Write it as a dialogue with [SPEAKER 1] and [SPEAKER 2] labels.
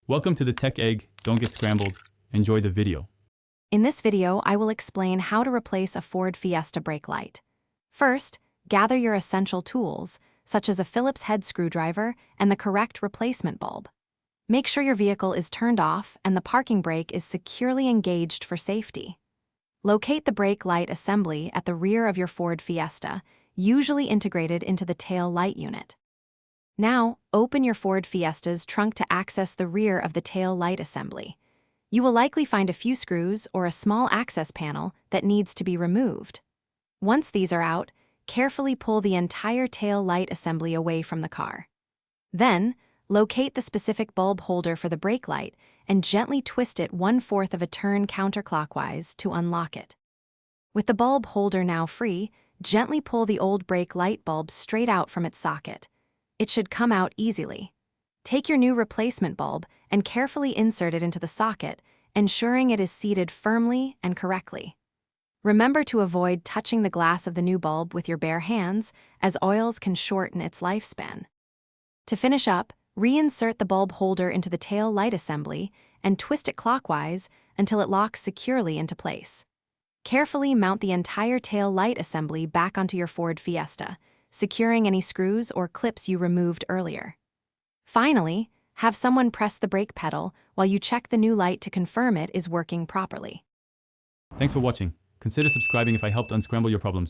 [SPEAKER 1] Welcome to the Tech Egg. Don't get scrambled. Enjoy the video.
[SPEAKER 2] In this video, I will explain how to replace a Ford Fiesta brake light. First, gather your essential tools, such as a Phillips head screwdriver and the correct replacement bulb. Make sure your vehicle is turned off and the parking brake is securely engaged for safety. Locate the brake light assembly at the rear of your Ford Fiesta, usually integrated into the tail light unit. Now, open your Ford Fiesta's trunk to access the rear of the tail light assembly. You will likely find a few screws or a small access panel that needs to be removed. Once these are out, carefully pull the entire tail light assembly away from the car. Then, locate the specific bulb holder for the brake light and gently twist it 1/4 of a turn counterclockwise to unlock it. With the bulb holder now free, gently pull the old brake light bulb straight out from its socket. It should come out easily. Take your new replacement bulb and carefully insert it into the socket, ensuring it is seated firmly and correctly. Remember to avoid touching the glass of the new bulb with your bare hands, as oils can shorten its lifespan. To finish up, reinsert the bulb holder into the tail light assembly and twist it clockwise until it locks securely into place. Carefully mount the entire tail light assembly back onto your Ford Fiesta, securing any screws or clips you removed earlier. Finally, have someone press the brake pedal while you check the new light to confirm it is working properly.
[SPEAKER 1] Thanks for watching. Consider subscribing if I helped unscramble your problems.